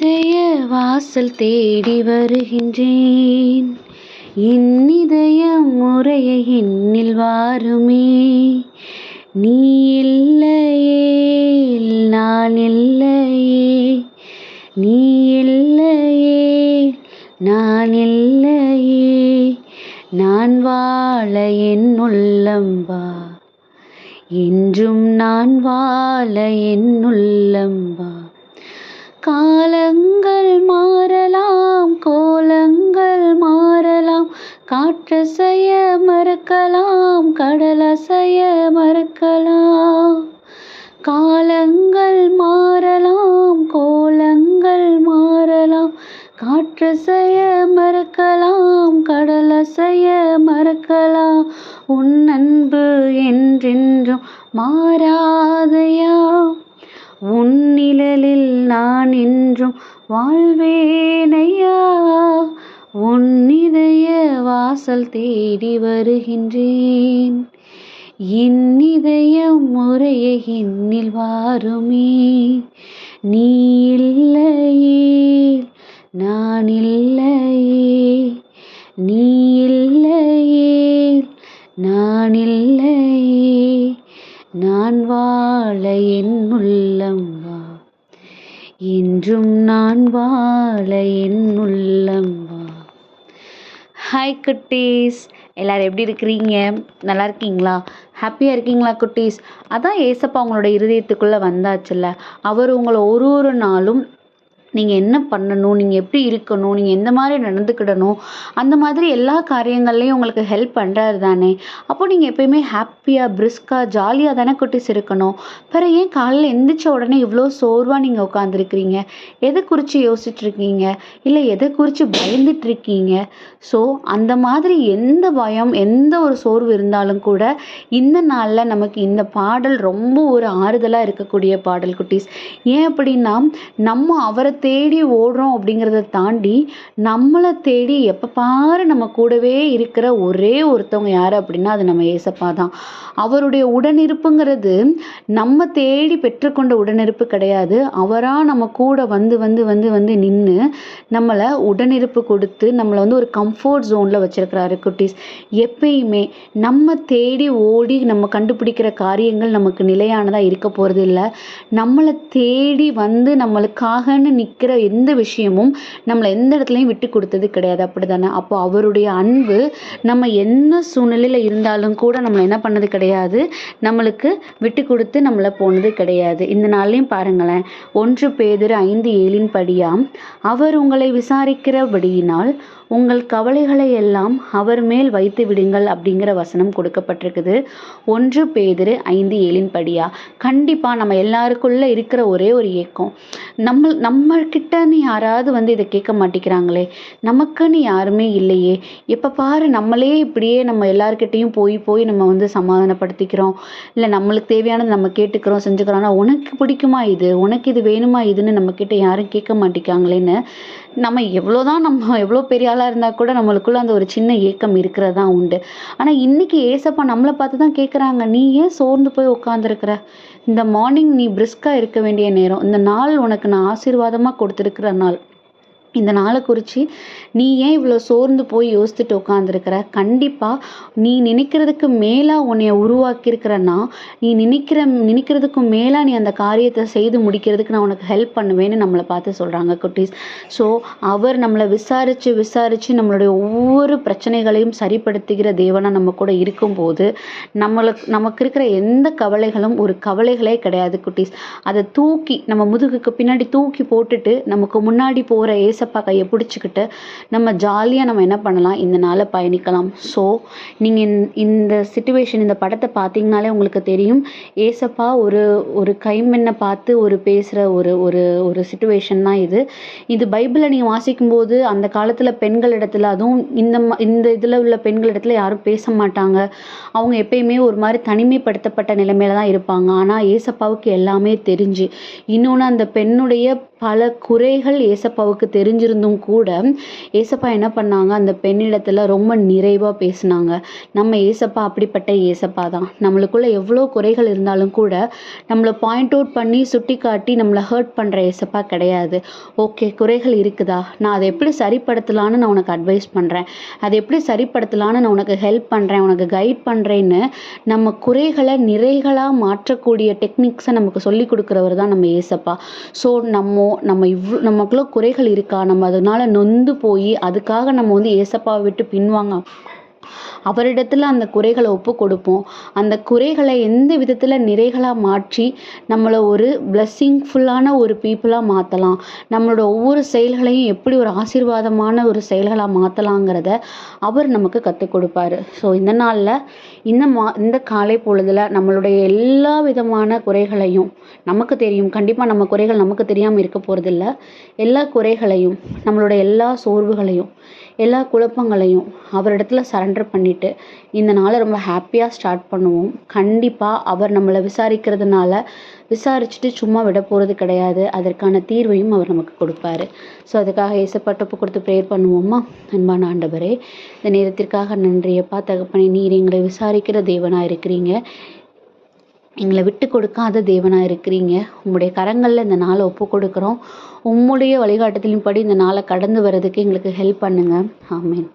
இதய வாசல் தேடி வருகின்றேன். என் இதயம் முறைய என்னில் வாருமே. நீ இல்லையே நான் இல்லையே, நீ இல்லையே நான் இல்லையே. நான் வாழ என் உள்ளம் வா, என்றும் நான் வாழ என் உள்ளம் வா. காலங்கள் மாறலாம், கோலங்கள் மாறலாம், காற்றசைய மறக்கலாம், கடலசைய மறக்கலாம். காலங்கள் மாறலாம், கோலங்கள் மாறலாம், காற்றசைய மறக்கலாம், கடலசைய மறக்கலாம். உன் அன்பு என்றென்றும் மாறாதையா, உன் நிழலில் நான் என்றும் வாழ்வேனையா. உன் இதய வாசல் தேடி வருகின்றேன். என் இதயம் முறைய என்னில் வாருமே. நீ இல்லையே நான் இல்லையே, நீ இல்லையே நான் இல்லையே. நான் வாழ என் உள்ளம் வா, என்றும் நான் வாழ என் உள்ளம் வா. ஹாய் குட்டீஸ், எல்லோரும் எப்படி இருக்கிறீங்க? நல்லா இருக்கீங்களா? ஹாப்பியாக இருக்கீங்களா குட்டீஸ்? அதான் ஏசப்பா உங்களோட இருதயத்துக்குள்ளே வந்தாச்சுல்ல. அவர் உங்களை ஒரு நாளும் நீங்கள் என்ன பண்ணணும், நீங்கள் எப்படி இருக்கணும், நீங்கள் எந்த மாதிரி நடந்துக்கிடணும், அந்த மாதிரி எல்லா காரியங்கள்லையும் உங்களுக்கு ஹெல்ப் பண்ணுறாரு தானே. அப்போ நீங்கள் எப்போயுமே ஹாப்பியாக பிரிஸ்காக ஜாலியாக தானே குட்டீஸ் இருக்கணும். பிறகு ஏன் காலையில் எந்திரிச்ச உடனே இவ்வளோ சோர்வாக நீங்கள் உட்காந்துருக்கிறீங்க? எதை குறித்து யோசிச்சுட்ருக்கீங்க? இல்லை எதை குறித்து பயந்துட்டுருக்கீங்க? ஸோ அந்த மாதிரி எந்த பயம், எந்த ஒரு சோர்வு இருந்தாலும் கூட இந்த நாளில் நமக்கு இந்த பாடல் ரொம்ப ஒரு ஆறுதலாக இருக்கக்கூடிய பாடல் குட்டீஸ். ஏன் அப்படின்னா, நம்ம அவரை தேடி ஓடுறோம் அப்படிங்கிறத தாண்டி நம்மளை தேடி எப்போ பாரு நம்ம கூடவே இருக்கிற ஒரே ஒருத்தவங்க யார் அப்படின்னா அது நம்ம ஏசப்பா தான். அவருடைய உடனிருப்புங்கிறது நம்ம தேடி பெற்றுக்கொண்ட உடனிருப்பு கிடையாது. அவராக நம்ம கூட வந்து வந்து வந்து வந்து நின்று நம்மளை உடனிருப்பு கொடுத்து நம்மளை வந்து ஒரு கம்ஃபர்ட் ஜோனில் வச்சுருக்கிறாரு குட்டீஸ். எப்பயுமே நம்ம தேடி ஓடி நம்ம கண்டுபிடிக்கிற காரியங்கள் நமக்கு நிலையானதாக இருக்க போகிறது இல்லை. நம்மளை தேடி வந்து நம்மளுக்காகன்னு நிற்கிற எந்த விஷயமும் நம்மளை எந்த இடத்துலையும் விட்டு கொடுத்தது கிடையாது. அப்படி தானே? அப்போ அவருடைய அன்பு நம்ம என்ன சூழ்நிலையில் இருந்தாலும் கூட நம்மளை என்ன பண்ணது கிடையாது, நம்மளுக்கு விட்டு கொடுத்து நம்மளை போனது கிடையாது. இந்த நாள்லையும் பாருங்களேன், 1 பேதுரு 5:7 படியாம், அவர் உங்களை விசாரிக்கிறபடியினால் உங்கள் கவலைகளை எல்லாம் அவர் மேல் வைத்து விடுங்கள் அப்படிங்கிற வசனம் கொடுக்கப்பட்டிருக்குது. 1 பேதுரு 5:7 படியா. கண்டிப்பாக நம்ம எல்லாருக்குள்ளே இருக்கிற ஒரே ஒரு ஏக்கம், நம்மக்கிட்டன்னு யாராவது வந்து இதை கேட்க மாட்டேங்கிறாங்களே, நமக்குன்னு யாருமே இல்லையே, எப்போ பாரு நம்மளே இப்படியே நம்ம எல்லாருக்கிட்டையும் போய் போய் நம்ம வந்து சமாதானப்படுத்திக்கிறோம், இல்லை நம்மளுக்கு தேவையானது நம்ம கேட்டுக்கிறோம் செஞ்சுக்கிறோம். ஆனால் உனக்கு பிடிக்குமா இது, உனக்கு இது வேணுமா இதுன்னு நம்மக்கிட்ட யாரும் கேட்க மாட்டேங்காங்களேன்னு நம்ம எவ்வளோ பெரிய ஆளாக இருந்தால் கூட நம்மளுக்குள்ள அந்த ஒரு சின்ன ஏக்கம் இருக்கிறது தான் உண்டு. ஆனால் இன்னைக்கு ஏசப்பா நம்மளை பார்த்து தான் கேட்குறாங்க, நீ ஏன் சோர்ந்து போய் உட்காந்துருக்குற? இந்த மார்னிங் நீ பிரிஸ்காக இருக்க வேண்டிய நேரம், இந்த நாள் உனக்கு நான் ஆசீர்வாதமாக கொடுத்துருக்கிற நாள். இந்த நாளை குறித்து நீ ஏன் இவ்வளோ சோர்ந்து போய் யோசிச்சுட்டு உட்காந்துருக்கிற? கண்டிப்பாக நீ நினைக்கிறதுக்கு மேலாக உன்னைய உருவாக்கியிருக்கிறன்னா, நீ நினைக்கிறதுக்கு மேலாக நீ அந்த காரியத்தை செய்து முடிக்கிறதுக்கு நான் உனக்கு ஹெல்ப் பண்ணுவேன்னு நம்மளை பார்த்து சொல்கிறாங்க குட்டீஸ். ஸோ அவர் நம்மளை விசாரித்து நம்மளுடைய ஒவ்வொரு பிரச்சனைகளையும் சரிப்படுத்துகிற தேவனாக நம்ம கூட இருக்கும்போது நமக்கு இருக்கிற எந்த கவலைகளும் ஒரு கவலைகளே கிடையாது குட்டீஸ். அதை தூக்கி நம்ம முதுகுக்கு பின்னாடி தூக்கி போட்டுட்டு நமக்கு முன்னாடி போகிற ஏசப்பா கையை பிடிச்சிக்கிட்டு நம்ம ஜாலியாக நம்ம என்ன பண்ணலாம், இந்த நாளை பயணிக்கலாம். ஸோ நீங்கள் இந்த சிச்சுவேஷன், இந்த படத்தை பார்த்தீங்கனாலே உங்களுக்கு தெரியும், ஏசப்பா ஒரு கைமென்னை பார்த்து பேசுகிற ஒரு சிச்சுவேஷன் தான் இது பைபிளை நீங்கள் வாசிக்கும்போது அந்த காலத்தில் பெண்கள் இடத்துல, அதுவும் இந்த இதில் உள்ள பெண்கள் இடத்துல யாரும் பேச மாட்டாங்க. அவங்க எப்பயுமே ஒரு மாதிரி தனிமைப்படுத்தப்பட்ட நிலைமையில தான் இருப்பாங்க. ஆனால் ஏசப்பாவுக்கு எல்லாமே தெரிஞ்சு, இன்னொன்று அந்த பெண்ணுடைய பல குறைகள் ஏசப்பாவுக்கு தெரிஞ்சிருந்தும் கூட ஏசப்பா என்ன பண்ணாங்க, அந்த பெண்ணிடத்தில் ரொம்ப நிறைவாக பேசினாங்க. நம்ம ஏசப்பா அப்படிப்பட்ட ஏசப்பா தான். நம்மளுக்குள்ள எவ்வளோ குறைகள் இருந்தாலும் கூட நம்மளை பாயிண்ட் அவுட் பண்ணி சுட்டி காட்டி நம்மளை ஹர்ட் பண்ணுற ஏசப்பா கிடையாது. ஓகே, குறைகள் இருக்குதா, நான் அதை எப்படி சரிப்படுத்தலான்னு நான் உனக்கு அட்வைஸ் பண்ணுறேன், அதை எப்படி சரிப்படுத்தலான்னு நான் உனக்கு ஹெல்ப் பண்ணுறேன், உனக்கு கைட் பண்ணுறேன்னு நம்ம குறைகளை நிறைகளாக மாற்றக்கூடிய டெக்னிக்ஸை நமக்கு சொல்லி கொடுக்குறவர் தான் நம்ம ஏசப்பா. ஸோ நமக்குள்ள குறைகள் இருக்கா, நம்ம அதனால நொந்து போய் அதுக்காக நம்ம ஏசப்பாவை விட்டு பின்வாங்க அவரிடத்துல அந்த குறைகளை ஒப்பு கொடுப்போம். அந்த குறைகளை எந்த விதத்தில் நிறைகளாக மாற்றி நம்மளை ஒரு பிளஸ்ஸிங்ஃபுல்லான ஒரு பீப்புளாக மாற்றலாம், நம்மளோட ஒவ்வொரு செயல்களையும் எப்படி ஒரு ஆசீர்வாதமான ஒரு செயல்களாக மாற்றலாங்கிறத அவர் நமக்கு கற்றுக் கொடுப்பாரு. ஸோ இந்த நாளில் இந்த காலை பொழுதுல நம்மளுடைய எல்லா விதமான குறைகளையும், நமக்கு தெரியும் கண்டிப்பாக நம்ம குறைகள் நமக்கு தெரியாமல் இருக்க போகிறதில்ல, எல்லா குறைகளையும், நம்மளோட எல்லா சோர்வுகளையும், எல்லா குழப்பங்களையும் அவரிடத்துல சரண்டர் பண்ணிட்டு இந்த நாளை ரொம்ப ஹாப்பியாக ஸ்டார்ட் பண்ணுவோம். கண்டிப்பாக அவர் நம்மளை விசாரிச்சுட்டு சும்மா விட போகிறது கிடையாது. அதற்கான தீர்வையும் அவர் நமக்கு கொடுப்பாரு. ஸோ அதுக்காக ஏசப்பாட்ட ஒப்பு கொடுத்து ப்ரேயர் பண்ணுவோமா? அன்பான ஆண்டவரே, இந்த நேரத்திற்காக நன்றியப்பா தகப்பனே. நீர் எங்களை விசாரிக்கிற தேவனாக இருக்கிறீங்க, எங்களை விட்டு கொடுக்காத தேவனாக இருக்கிறீங்க. உங்களுடைய கரங்களில் இந்த நாளை ஒப்பு கொடுக்குறோம். உம்முடைய வழிகாட்டுதலின்படி இந்த நாளை கடந்து வர்றதுக்கு எங்களுக்கு ஹெல்ப் பண்ணுங்க. ஆமென்.